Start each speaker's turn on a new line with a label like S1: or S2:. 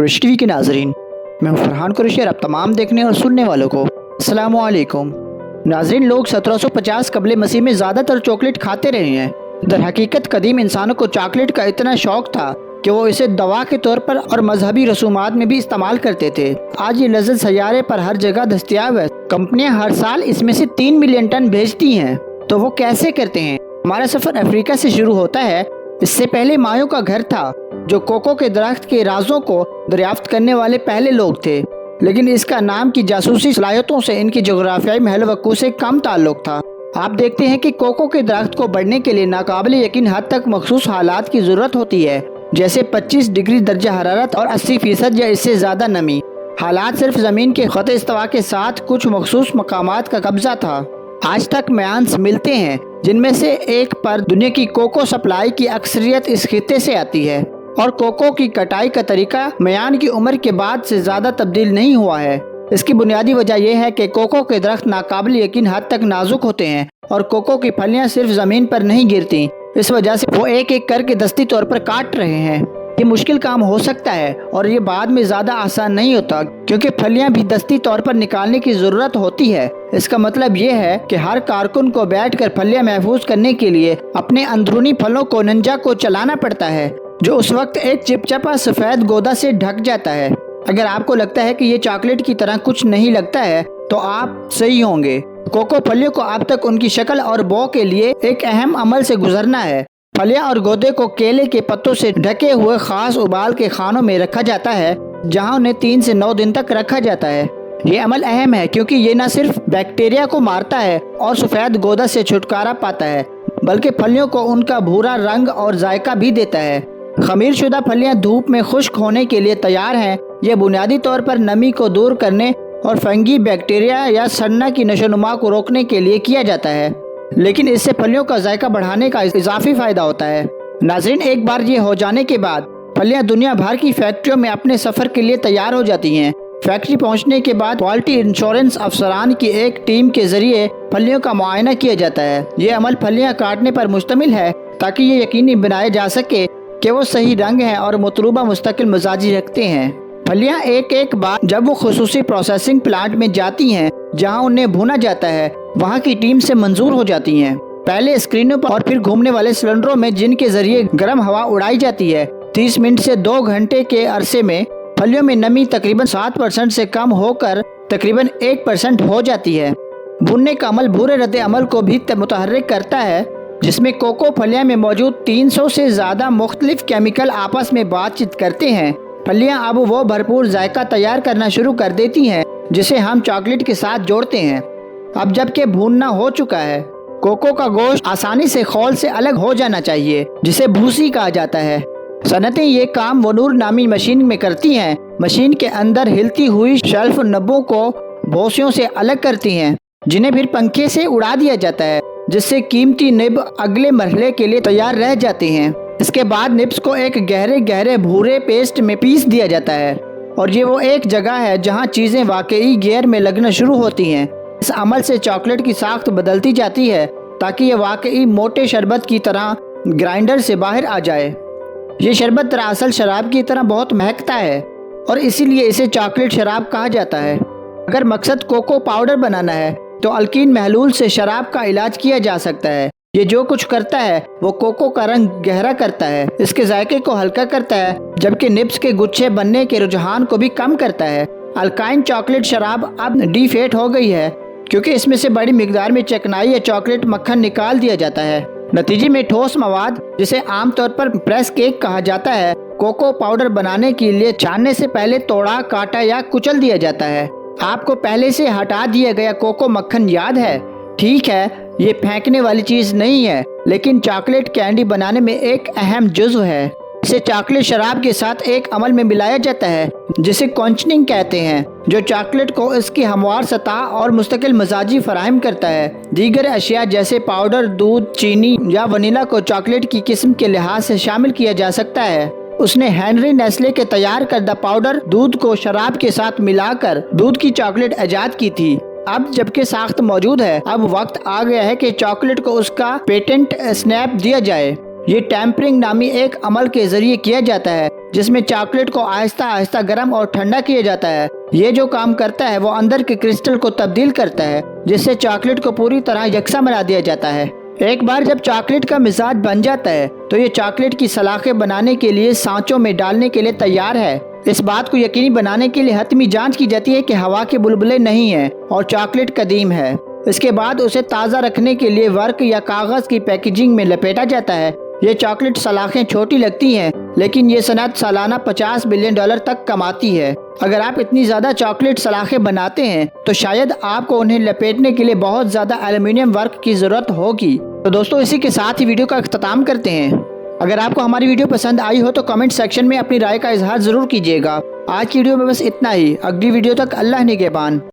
S1: Wish TV के नाजरीन, मैं हूं फरहान कुरैशी और आप तमाम देखने और सुनने वालों को अस्सलामु अलैकुम। नाजरीन, लोग 1750 कबले मसीह में ज़्यादातर चॉकलेट खाते रहे हैं। दर हकीकत कदीम इंसानों को चॉकलेट का इतना शौक था कि वो इसे दवा के तौर पर और मजहबी रसूमात में भी इस्तेमाल करते थे। आज ये लज़्ज़त सैयारे पर हर जगह दस्तयाब है। कंपनियां हर साल इसमें से 3 मिलियन टन भेजती हैं। तो वो कैसे करते हैं? हमारा सफ़र अफ्रीका से शुरू होता है। इससे पहले मायों का घर था, जो कोको के दरख्त के राजों को दरियाफ्त करने वाले पहले लोग थे। लेकिन इसका नाम की जासूसी सलाहियतों से इनकी जोग्राफियाई महलवक्कू से कम ताल्लुक था। आप देखते हैं कि कोको के दरख्त को बढ़ने के लिए नाकाबिले यकीन हद तक मखसूस हालात की ज़रूरत होती है, जैसे 25 डिग्री दर्जा हरारत और 80% या इससे ज़्यादा नमी। हालात सिर्फ ज़मीन के ख़त इस्तिवा के साथ कुछ मखसूस मकामात का कब्जा था। आज तक म्यांस मिलते हैं, जिनमें से एक पर दुनिया की कोको सप्लाई की अक्सरियत इस खित्ते से आती है, और कोको की कटाई का तरीका म्यान की उम्र के बाद से ज़्यादा तब्दील नहीं हुआ है। इसकी बुनियादी वजह यह है कि कोको के दरख्त नाकाबिल यकीन हद तक नाजुक होते हैं और कोको की फलियां सिर्फ ज़मीन पर नहीं गिरती। इस वजह से वो एक एक करके दस्ती तौर पर काट रहे हैं। ये मुश्किल काम हो सकता है और ये बाद में ज़्यादा आसान नहीं होता, क्योंकि फलियां भी दस्ती तौर पर निकालने की ज़रूरत होती है। इसका मतलब ये है कि हर कारकुन को बैठकर फलियां महफूज करने के लिए अपने अंदरूनी फलों को नंजा को चलाना पड़ता है, जो उस वक्त एक चिपचिपा सफ़ेद गोदा से ढक जाता है। अगर आपको लगता है कि ये चॉकलेट की तरह कुछ नहीं लगता है, तो आप सही होंगे। कोको फलियों को अब तक उनकी शक्ल और बो के लिए एक अहम अमल से गुजरना है। फलियां और गोदे को केले के पत्तों से ढके हुए खास उबाल के खानों में रखा जाता है, जहां उन्हें 3 से 9 दिन तक रखा जाता है। ये अमल अहम है क्योंकि ये न सिर्फ बैक्टीरिया को मारता है और सफ़ेद गोदा से छुटकारा पाता है, बल्कि फलियों को उनका भूरा रंग और जायका भी देता है। खमीर शुदा फलियां धूप में खुश्क होने के लिए तैयार हैं। यह बुनियादी तौर पर नमी को दूर करने और फंगी, बैक्टीरिया या सन्ना की नशोनुमा को रोकने के लिए किया जाता है, लेकिन इससे फलियों का जायका बढ़ाने का इजाफी फ़ायदा होता है। नाज़रीन, एक बार ये हो जाने के बाद फलियां दुनिया भर की फैक्ट्रियों में अपने सफ़र के लिए तैयार हो जाती हैं। फैक्ट्री पहुंचने के बाद क्वालिटी इंश्योरेंस अफसरान की एक टीम के ज़रिए फलियों का मुआयना किया जाता है। ये अमल फलियां काटने पर मुश्तमिल है, ताकि ये यकीनी बनाया जा सके कि वो सही रंग हैं और मतलूबा मुस्तकिल मिजाजी रखते हैं। फलियां एक एक बार जब वो खुसूसी प्रोसेसिंग प्लांट में जाती हैं, जहां उन्हें भुना जाता है, वहां की टीम से मंजूर हो जाती हैं। पहले स्क्रीनों पर और फिर घूमने वाले सिलेंडरों में, जिनके जरिए गर्म हवा उड़ाई जाती है। 30 मिनट से 2 घंटे के अरसे में फलियों में नमी तकरीबन 7% से कम होकर तकरीबन 1% हो जाती है। भुनने का अमल भूरे रद्द अमल को भी मुतहर्रिक करता है, जिसमें कोको फलियां में मौजूद 300 से ज़्यादा मुख्तलिफ केमिकल आपस में बातचीत करते हैं। फलियां अब वो भरपूर जायका तैयार करना शुरू कर देती हैं, जिसे हम चॉकलेट के साथ जोड़ते हैं। अब जबकि भूनना हो चुका है, कोको का गोश्त आसानी से खौल से अलग हो जाना चाहिए, जिसे भूसी कहा जाता है। सनतें ये काम वनूर नामी मशीन में करती हैं। मशीन के अंदर हिलती हुई शेल्फ नब्बों को भूसियों से अलग करती हैं, जिन्हें फिर पंखे से उड़ा दिया जाता है, जिससे कीमती निब अगले मरहले के लिए तैयार रह जाते हैं। इसके बाद निब्स को एक गहरे गहरे भूरे पेस्ट में पीस दिया जाता है, और ये वो एक जगह है जहां चीज़ें वाकई गियर में लगना शुरू होती हैं। इस अमल से चॉकलेट की साख्त बदलती जाती है, ताकि ये वाकई मोटे शरबत की तरह ग्राइंडर से बाहर आ जाए। ये शरबत दरअसल शराब की तरह बहुत महकता है, और इसीलिए इसे चॉकलेट शराब कहा जाता है। अगर मकसद कोको पाउडर बनाना है, तो अल्कीन महलूल से शराब का इलाज किया जा सकता है। ये जो कुछ करता है वो कोको का रंग गहरा करता है, इसके जायके को हल्का करता है, जबकि निब्स के गुच्छे बनने के रुझान को भी कम करता है। अल्काइन चॉकलेट शराब अब डीफेट हो गई है, क्योंकि इसमें से बड़ी मिकदार में चिकनाई या चॉकलेट मक्खन निकाल दिया जाता है। नतीजे में ठोस मवाद, जिसे आमतौर पर प्रेस केक कहा जाता है, कोको पाउडर बनाने के लिए छानने से पहले तोड़ा, काटा या कुचल दिया जाता है। आपको पहले से हटा दिया गया कोको मक्खन याद है? ठीक है, ये फेंकने वाली चीज़ नहीं है, लेकिन चॉकलेट कैंडी बनाने में एक अहम जुज़्व है। इसे चॉकलेट शराब के साथ एक अमल में मिलाया जाता है, जिसे कॉन्चनिंग कहते हैं, जो चॉकलेट को इसकी हमवार सतह और मुस्तकिल मिजाजी फराहम करता है। दीगर अशिया जैसे पाउडर, दूध, चीनी या वनीला को चॉकलेट की किस्म के लिहाज से शामिल किया जा सकता है। उसने हेनरी नेस्ले के तैयार करदा पाउडर दूध को शराब के साथ मिलाकर दूध की चॉकलेट ईजाद की थी। अब जबकि साख्त मौजूद है, अब वक्त आ गया है कि चॉकलेट को उसका पेटेंट स्नैप दिया जाए। ये टेम्परिंग नामी एक अमल के जरिए किया जाता है, جس میں چاکلیٹ کو آہستہ آہستہ گرم اور ٹھنڈا کیا جاتا ہے۔ یہ جو کام کرتا ہے وہ اندر کے کرسٹل کو تبدیل کرتا ہے، جس سے چاکلیٹ کو پوری طرح یکساں بنا دیا جاتا ہے۔ ایک بار جب چاکلیٹ کا مزاج بن جاتا ہے تو یہ چاکلیٹ کی سلاخیں بنانے کے لیے سانچوں میں ڈالنے کے لیے تیار ہے۔ اس بات کو یقینی بنانے کے لیے حتمی جانچ کی جاتی ہے کہ ہوا کے بلبلے نہیں ہیں اور چاکلیٹ قدیم ہے۔ اس کے بعد اسے تازہ رکھنے کے لیے ورق یا کاغذ کی پیکیجنگ میں لپیٹا جاتا ہے۔ یہ چاکلیٹ سلاخیں چھوٹی لگتی ہیں، لیکن یہ صنعت سالانہ $50 بلین تک کماتی ہے۔ اگر آپ اتنی زیادہ چاکلیٹ سلاخیں بناتے ہیں تو شاید آپ کو انہیں لپیٹنے کے لیے بہت زیادہ ایلومینیم ورق کی ضرورت ہوگی۔ تو دوستو، اسی کے ساتھ ہی ویڈیو کا اختتام کرتے ہیں۔ اگر آپ کو ہماری ویڈیو پسند آئی ہو تو کمنٹ سیکشن میں اپنی رائے کا اظہار ضرور کیجیے گا۔ آج کی ویڈیو میں بس اتنا ہی۔ اگلی ویڈیو تک اللہ نگہبان۔